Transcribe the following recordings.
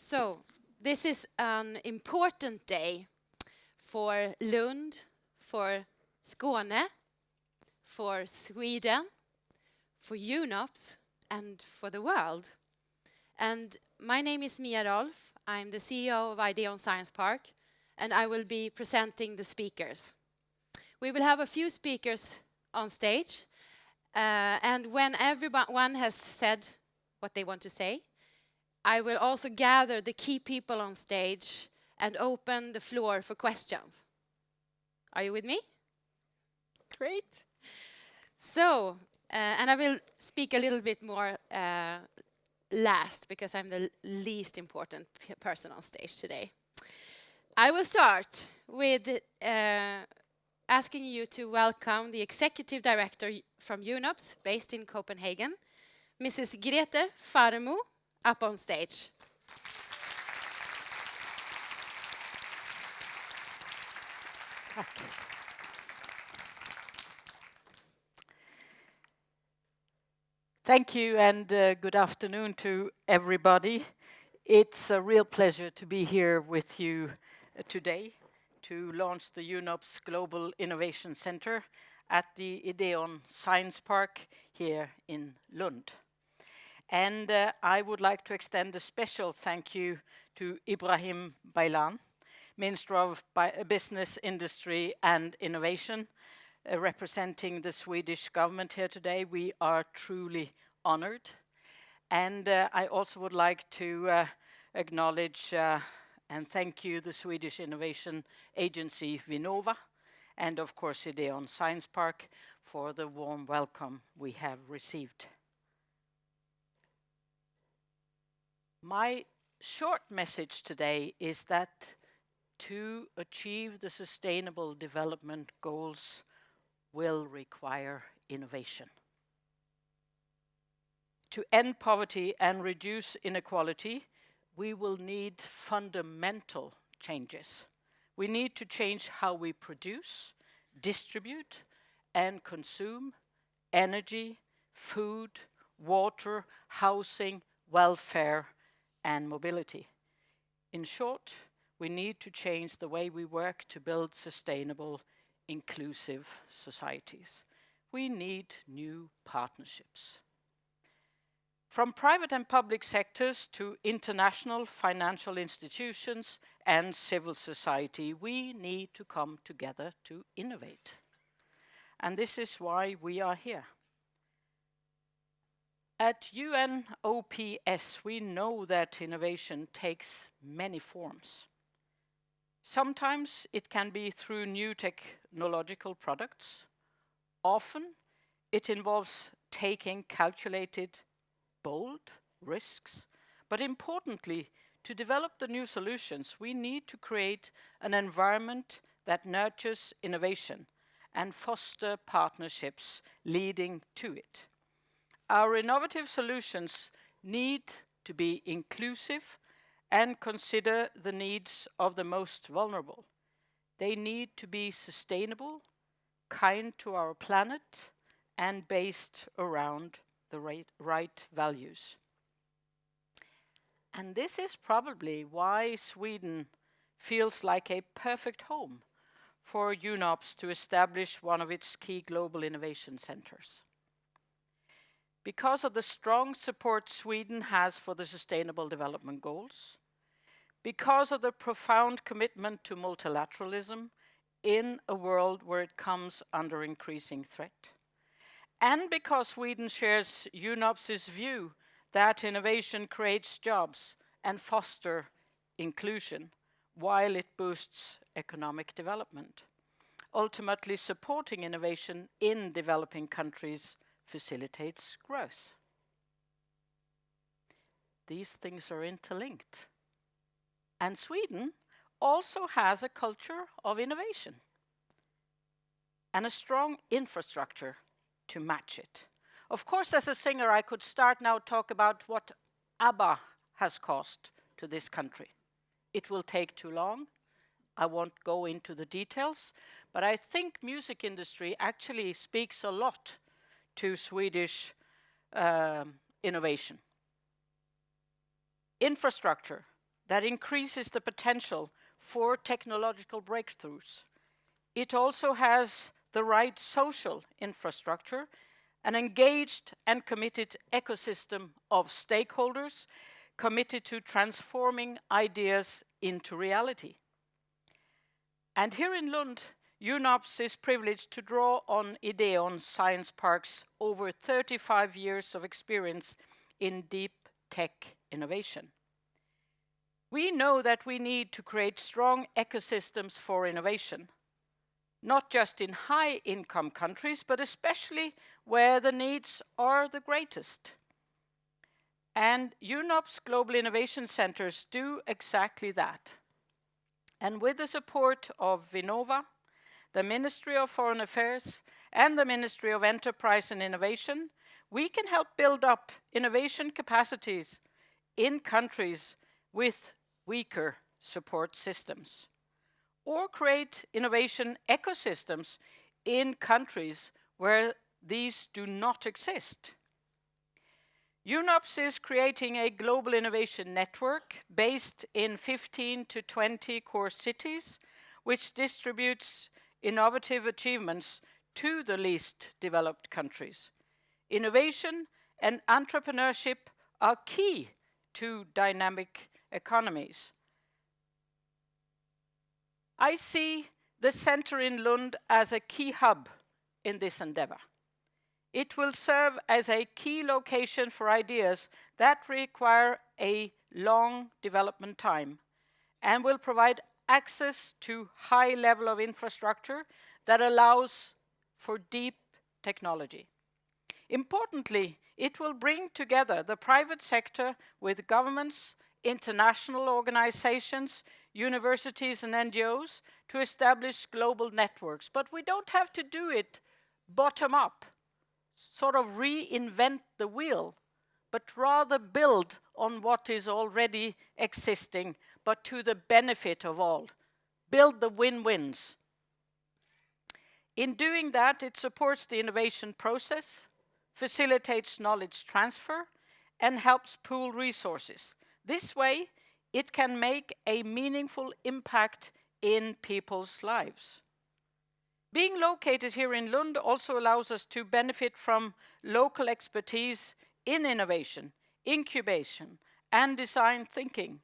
So, this is an important day for Lund, for Skåne, for Sweden, for UNOPS, and for the world. And my name is Mia Rolf. I'm the CEO of Ideon Science Park, and I will be presenting the speakers. We will have a few speakers on stage, and when everyone has said what they want to say, I will also gather the key people on stage and open the floor for questions. Are you with me? Great. So, and I will speak a little bit more last because I'm the least important person on stage today. I will start with asking you to welcome the Executive Director from UNOPS, based in Copenhagen, Mrs. Grete Faremo, up on stage. Thank you, and good afternoon to everybody. It's a real pleasure to be here with you today to launch the UNOPS Global Innovation Center at the Ideon Science Park here in Lund. And I would like to extend a special thank you to Ibrahim Baylan, Minister of Business, Industry and Innovation, representing the Swedish government here today. We are truly honored. And I also would like to acknowledge and thank you the Swedish Innovation Agency Vinnova, and of course Ideon Science Park for the warm welcome we have received. My short message today is that to achieve the Sustainable Development Goals will require innovation. To end poverty and reduce inequality, we will need fundamental changes. We need to change how we produce, distribute, and consume energy, food, water, housing, welfare, and mobility. In short, we need to change the way we work to build sustainable, inclusive societies. We need new partnerships. From private and public sectors to international financial institutions and civil society, we need to come together to innovate. And this is why we are here. At UNOPS, we know that innovation takes many forms. Sometimes it can be through new technological products. Often it involves taking calculated, bold risks. But importantly, to develop the new solutions, we need to create an environment that nurtures innovation and foster partnerships leading to it. Our innovative solutions need to be inclusive and consider the needs of the most vulnerable. They need to be sustainable, kind to our planet, and based around the right values. And this is probably why Sweden feels like a perfect home for UNOPS to establish one of its key global innovation centers. Because of the strong support Sweden has for the Sustainable Development Goals, because of the profound commitment to multilateralism in a world where it comes under increasing threat, and because Sweden shares UNOPS's view that innovation creates jobs and fosters inclusion while it boosts economic development. Ultimately, supporting innovation in developing countries facilitates growth. These things are interlinked. And Sweden also has a culture of innovation and a strong infrastructure to match it. Of course, as a singer, I could start now talk about what ABBA has cost to this country. It will take too long. I won't go into the details, but I think music industry actually speaks a lot to Swedish innovation. Infrastructure, that increases the potential for technological breakthroughs. It also has the right social infrastructure, an engaged and committed ecosystem of stakeholders committed to transforming ideas into reality. And here in Lund, UNOPS is privileged to draw on Ideon Science Park's over 35 years of experience in deep tech innovation. We know that we need to create strong ecosystems for innovation, not just in high-income countries, but especially where the needs are the greatest. And UNOPS Global Innovation Centers do exactly that. And with the support of Vinnova, the Ministry of Foreign Affairs, and the Ministry of Enterprise and Innovation, we can help build up innovation capacities in countries with weaker support systems, or create innovation ecosystems in countries where these do not exist. UNOPS is creating a global innovation network based in 15 to 20 core cities, which distributes innovative achievements to the least developed countries. Innovation and entrepreneurship are key to dynamic economies. I see the center in Lund as a key hub in this endeavor. It will serve as a key location for ideas that require a long development time and will provide access to high level of infrastructure that allows for deep technology. Importantly, it will bring together the private sector with governments, international organizations, universities and NGOs to establish global networks. But we don't have to do it bottom up, sort of reinvent the wheel, but rather build on what is already existing, but to the benefit of all. Build the win-wins. In doing that, it supports the innovation process, facilitates knowledge transfer, and helps pool resources. This way, it can make a meaningful impact in people's lives. Being located here in Lund also allows us to benefit from local expertise in innovation, incubation, and design thinking.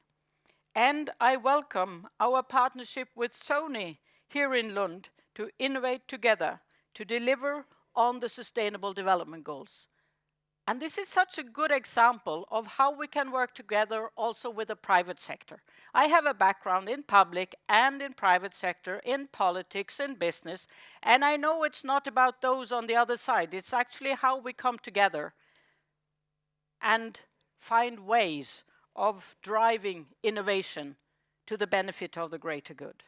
And I welcome our partnership with Sony here in Lund to innovate together to deliver on the Sustainable Development Goals. And this is such a good example of how we can work together also with the private sector. I have a background in public and in private sector, in politics and business, and I know it's not about those on the other side. It's actually how we come together and find ways of driving innovation to the benefit of the greater good.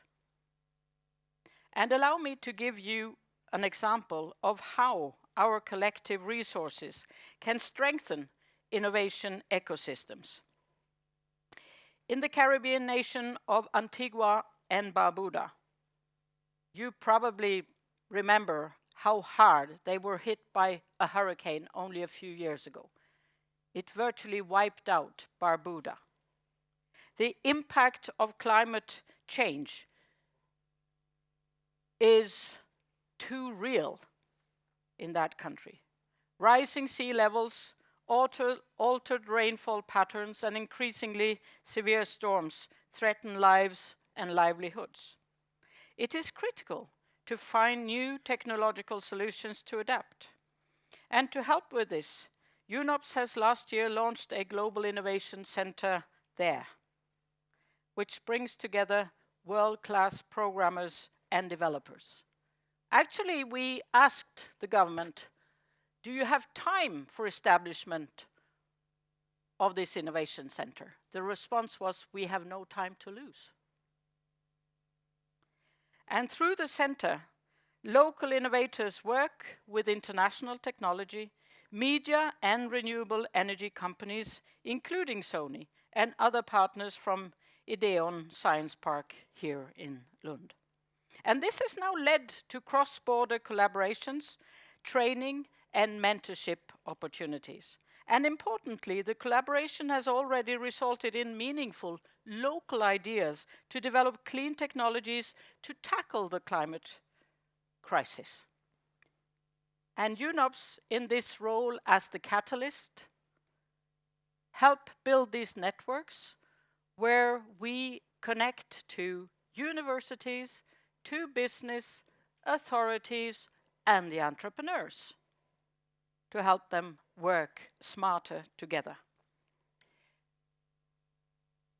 And allow me to give you an example of how our collective resources can strengthen innovation ecosystems. In the Caribbean nation of Antigua and Barbuda, you probably remember how hard they were hit by a hurricane only a few years ago. It virtually wiped out Barbuda. The impact of climate change is too real in that country. Rising sea levels, altered rainfall patterns, and increasingly severe storms threaten lives and livelihoods. It is critical to find new technological solutions to adapt. And to help with this, UNOPS has last year launched a global innovation center there, which brings together world-class programmers and developers. Actually, we asked the government, do you have time for establishment of this innovation center? The response was, we have no time to lose. And through the center, local innovators work with international technology, media and renewable energy companies, including Sony and other partners from Ideon Science Park here in Lund. And this has now led to cross-border collaborations, training and mentorship opportunities. And importantly, the collaboration has already resulted in meaningful local ideas to develop clean technologies to tackle the climate crisis. And UNOPS, in this role as the catalyst, help build these networks where we connect to universities, to business, authorities, and the entrepreneurs to help them work smarter together.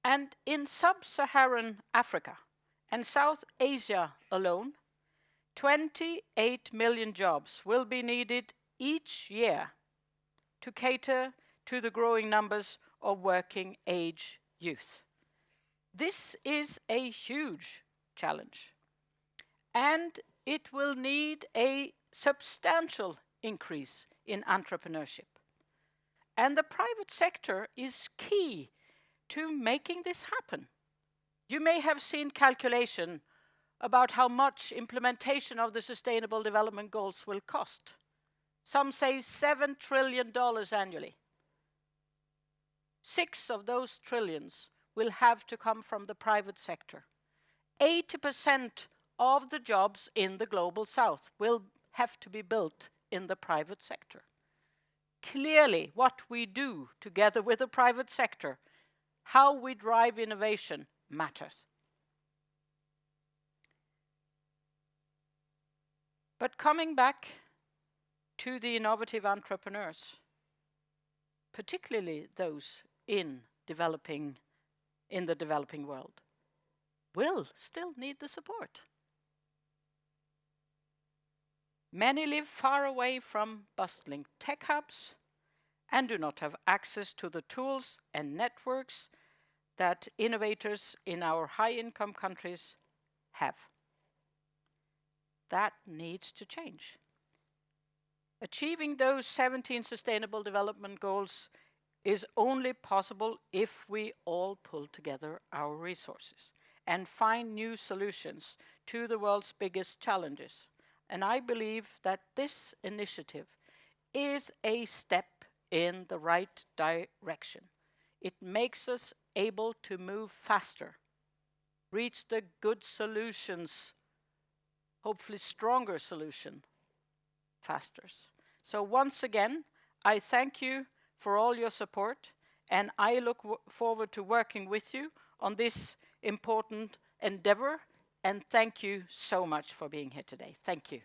And in sub-Saharan Africa and South Asia alone, 28 million jobs will be needed each year to cater to the growing numbers of working age youth. This is a huge challenge, and it will need a substantial increase in entrepreneurship. And the private sector is key to making this happen. You may have seen calculation about how much implementation of the Sustainable Development Goals will cost. Some say $7 trillion annually. 6 of those trillions will have to come from the private sector. 80% of the jobs in the Global South will have to be built in the private sector. Clearly, what we do together with the private sector, how we drive innovation, matters. But coming back to the innovative entrepreneurs, particularly those in the developing world, will still need the support. Many live far away from bustling tech hubs and do not have access to the tools and networks that innovators in our high-income countries have. That needs to change. Achieving those 17 Sustainable Development Goals is only possible if we all pull together our resources and find new solutions to the world's biggest challenges. And I believe that this initiative is a step in the right direction. It makes us able to move faster, reach the good solutions, hopefully stronger solution, faster. So once again, I thank you for all your support, and I look forward to working with you on this important endeavor, and thank you so much for being here today. Thank you.